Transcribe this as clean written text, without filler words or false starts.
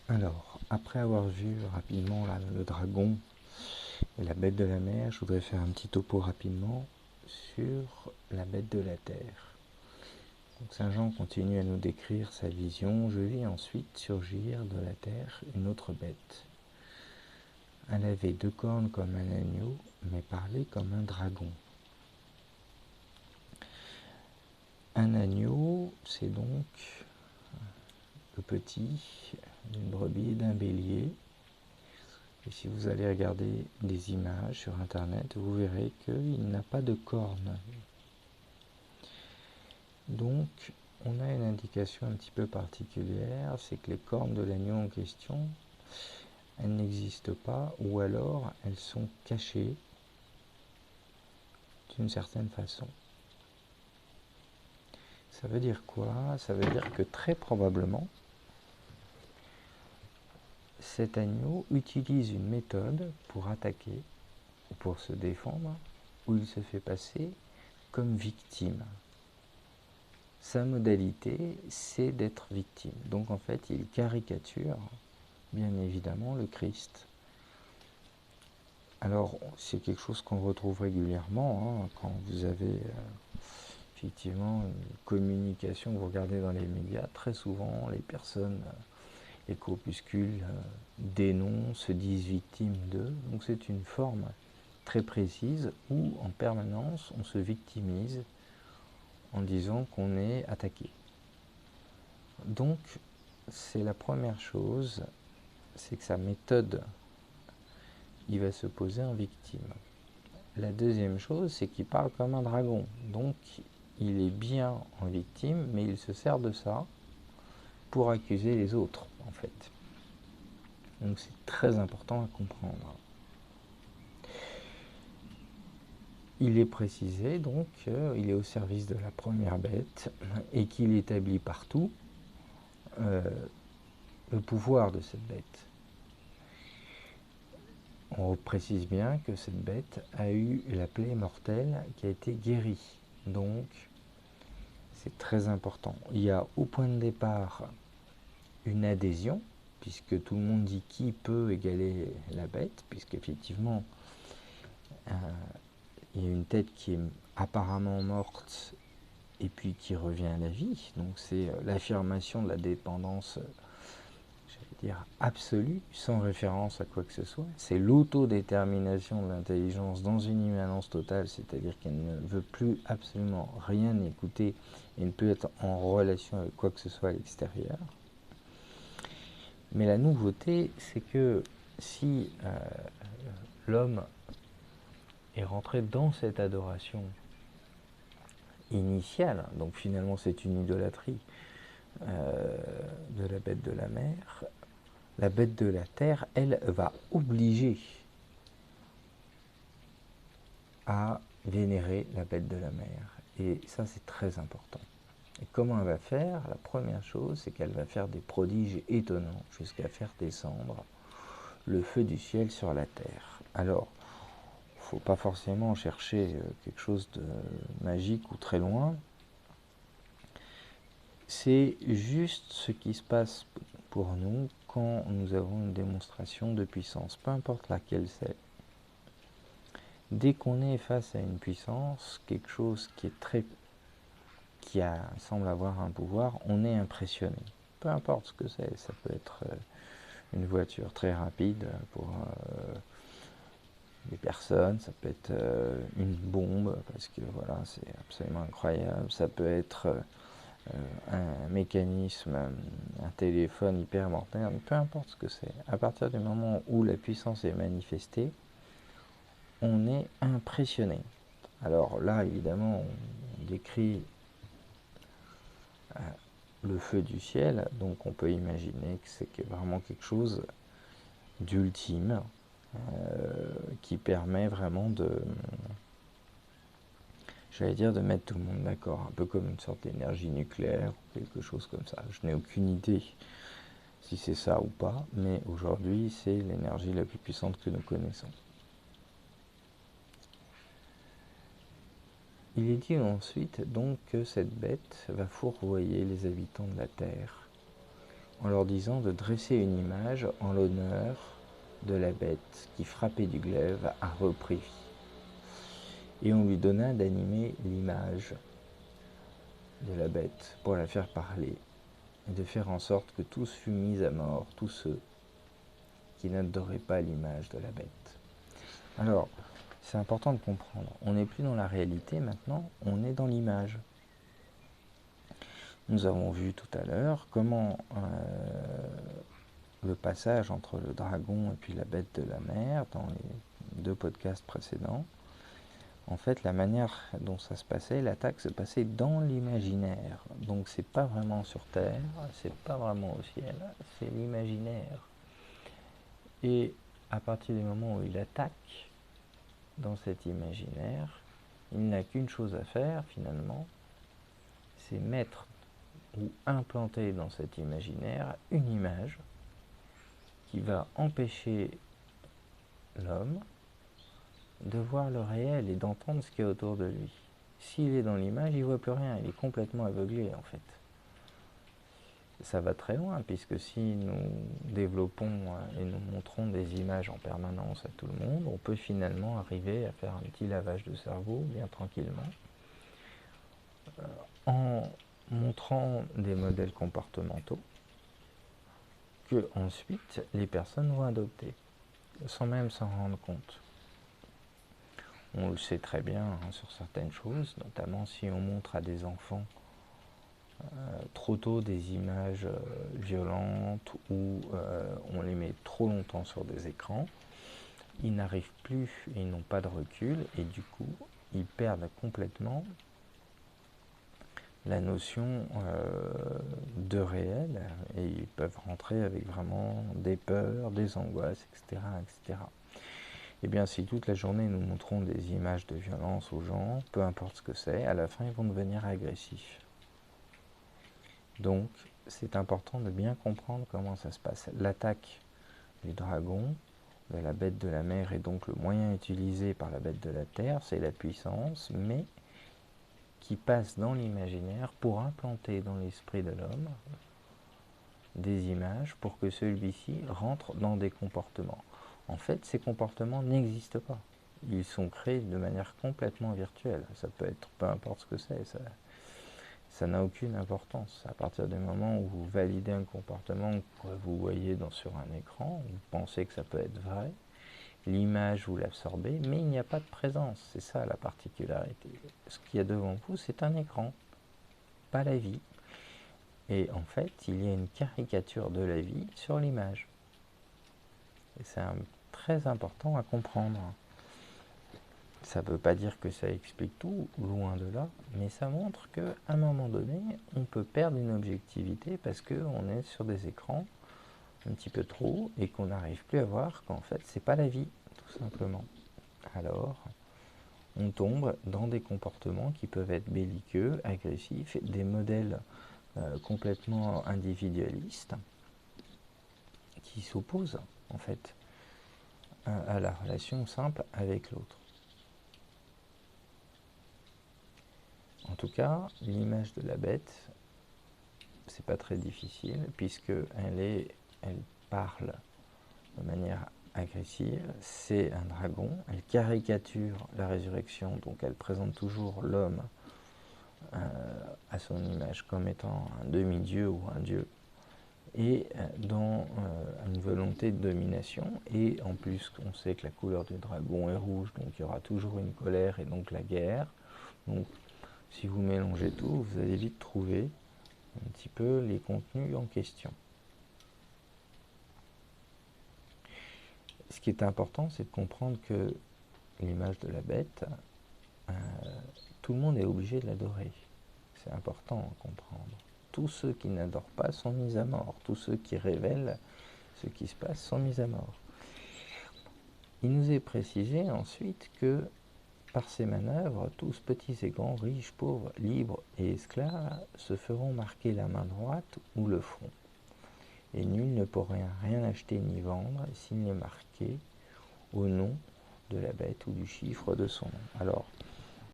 Alors, après avoir vu rapidement là, le dragon et la bête de la mer, je voudrais faire un petit topo rapidement sur la bête de la terre. Donc Saint Jean continue à nous décrire sa vision. Je vis ensuite surgir de la terre une autre bête. Elle avait 2 cornes comme un agneau, mais parlait comme un dragon. Un agneau, c'est donc le petit d'une brebis, d'un bélier. Et si vous allez regarder des images sur internet, vous verrez qu'il n'a pas de cornes. Donc, on a une indication un petit peu particulière, c'est que les cornes de l'agneau en question, elles n'existent pas, ou alors elles sont cachées d'une certaine façon. Ça veut dire quoi? Ça veut dire que très probablement, cet agneau utilise une méthode pour attaquer ou pour se défendre, où il se fait passer comme victime. Sa modalité, c'est d'être victime. Donc en fait, il caricature, bien évidemment, le Christ. Alors, c'est quelque chose qu'on retrouve régulièrement, quand vous avez effectivement une communication que vous regardez dans les médias. Très souvent, les personnes, les corpuscules dénoncent, se disent victimes d'eux. Donc c'est une forme très précise où, en permanence, on se victimise en disant qu'on est attaqué. Donc, c'est la première chose, c'est que sa méthode, il va se poser en victime. La deuxième chose, c'est qu'il parle comme un dragon. Donc, il est bien en victime, mais il se sert de ça pour accuser les autres, en fait. Donc, c'est très important à comprendre. Il est précisé donc qu'il est au service de la première bête et qu'il établit partout le pouvoir de cette bête. On précise bien que cette bête a eu la plaie mortelle qui a été guérie. Donc, c'est très important. Il y a au point de départ une adhésion, puisque tout le monde dit qui peut égaler la bête, puisqu'effectivement, il y a une tête qui est apparemment morte et puis qui revient à la vie. Donc c'est l'affirmation de la dépendance, j'allais dire, absolue, sans référence à quoi que ce soit. C'est l'autodétermination de l'intelligence dans une immanence totale, c'est-à-dire qu'elle ne veut plus absolument rien écouter et ne peut être en relation avec quoi que ce soit à l'extérieur. Mais la nouveauté, c'est que si l'homme est rentré dans cette adoration initiale, donc finalement c'est une idolâtrie de la bête de la mer, la bête de la terre, elle va obliger à vénérer la bête de la mer. Et ça, c'est très important. Et comment elle va faire? La première chose, c'est qu'elle va faire des prodiges étonnants jusqu'à faire descendre le feu du ciel sur la terre. Alors, il ne faut pas forcément chercher quelque chose de magique ou très loin. C'est juste ce qui se passe pour nous quand nous avons une démonstration de puissance, peu importe laquelle c'est. Dès qu'on est face à une puissance, quelque chose qui est semble avoir un pouvoir, on est impressionné. Peu importe ce que c'est, ça peut être une voiture très rapide pour des personnes, ça peut être une bombe parce que voilà, c'est absolument incroyable, ça peut être un mécanisme, un téléphone hyper moderne, peu importe ce que c'est. À partir du moment où la puissance est manifestée, on est impressionné. Alors là, évidemment, on décrit le feu du ciel, donc on peut imaginer que c'est vraiment quelque chose d'ultime qui permet vraiment j'allais dire de mettre tout le monde d'accord, un peu comme une sorte d'énergie nucléaire ou quelque chose comme ça. Je n'ai aucune idée si c'est ça ou pas, mais aujourd'hui c'est l'énergie la plus puissante que nous connaissons. Il est dit ensuite donc que cette bête va fourvoyer les habitants de la terre en leur disant de dresser une image en l'honneur de la bête qui, frappée du glaive, a repris vie. Et on lui donna d'animer l'image de la bête pour la faire parler, et de faire en sorte que tous fussent mis à mort, tous ceux qui n'adoraient pas l'image de la bête. Alors, c'est important de comprendre, on n'est plus dans la réalité maintenant, on est dans l'image. Nous avons vu tout à l'heure comment le passage entre le dragon et puis la bête de la mer, dans les 2 podcasts précédents, en fait, la manière dont ça se passait, l'attaque se passait dans l'imaginaire. Donc, c'est pas vraiment sur Terre, c'est pas vraiment au ciel, c'est l'imaginaire. Et à partir du moment où il attaque dans cet imaginaire, il n'a qu'une chose à faire finalement, c'est mettre ou implanter dans cet imaginaire une image qui va empêcher l'homme de voir le réel et d'entendre ce qu'il y a autour de lui. S'il est dans l'image, il ne voit plus rien, il est complètement aveuglé en fait. Ça va très loin, puisque si nous développons et nous montrons des images en permanence à tout le monde, on peut finalement arriver à faire un petit lavage de cerveau, bien tranquillement, en montrant des modèles comportementaux que ensuite les personnes vont adopter, sans même s'en rendre compte. On le sait très bien sur certaines choses, notamment si on montre à des enfants trop tôt des images violentes ou on les met trop longtemps sur des écrans, ils n'arrivent plus, ils n'ont pas de recul et du coup ils perdent complètement la notion de réel et ils peuvent rentrer avec vraiment des peurs, des angoisses, etc., etc. Eh bien, si toute la journée nous montrons des images de violence aux gens, peu importe ce que c'est, à la fin ils vont devenir agressifs. Donc, c'est important de bien comprendre comment ça se passe. L'attaque du dragon, de la bête de la mer, est donc le moyen utilisé par la bête de la terre, c'est la puissance, mais qui passe dans l'imaginaire pour implanter dans l'esprit de l'homme des images pour que celui-ci rentre dans des comportements. En fait, ces comportements n'existent pas. Ils sont créés de manière complètement virtuelle. Ça peut être peu importe ce que c'est, ça n'a aucune importance. À partir du moment où vous validez un comportement que vous voyez sur un écran, vous pensez que ça peut être vrai, l'image vous l'absorbez, mais il n'y a pas de présence. C'est ça la particularité. Ce qu'il y a devant vous, c'est un écran, pas la vie. Et en fait, il y a une caricature de la vie sur l'image. Et c'est très important à comprendre. Ça ne veut pas dire que ça explique tout, loin de là, mais ça montre qu'à un moment donné, on peut perdre une objectivité parce qu'on est sur des écrans un petit peu trop et qu'on n'arrive plus à voir qu'en fait, c'est pas la vie, tout simplement. Alors, on tombe dans des comportements qui peuvent être belliqueux, agressifs, des modèles complètement individualistes qui s'opposent, en fait, à la relation simple avec l'autre. En tout cas, l'image de la bête, c'est pas très difficile puisque elle parle de manière agressive. C'est un dragon. Elle caricature la résurrection, donc elle présente toujours l'homme à son image comme étant un demi-dieu ou un dieu et dans une volonté de domination. Et en plus, on sait que la couleur du dragon est rouge, donc il y aura toujours une colère et donc la guerre. Donc si vous mélangez tout, vous allez vite trouver un petit peu les contenus en question. Ce qui est important, c'est de comprendre que l'image de la bête, tout le monde est obligé de l'adorer. C'est important à comprendre. Tous ceux qui n'adorent pas sont mis à mort. Tous ceux qui révèlent ce qui se passe sont mis à mort. Il nous est précisé ensuite que par ces manœuvres, tous petits et grands, riches, pauvres, libres et esclaves se feront marquer la main droite ou le front. Et nul ne pourra rien acheter ni vendre s'il n'est marqué au nom de la bête ou du chiffre de son nom. Alors,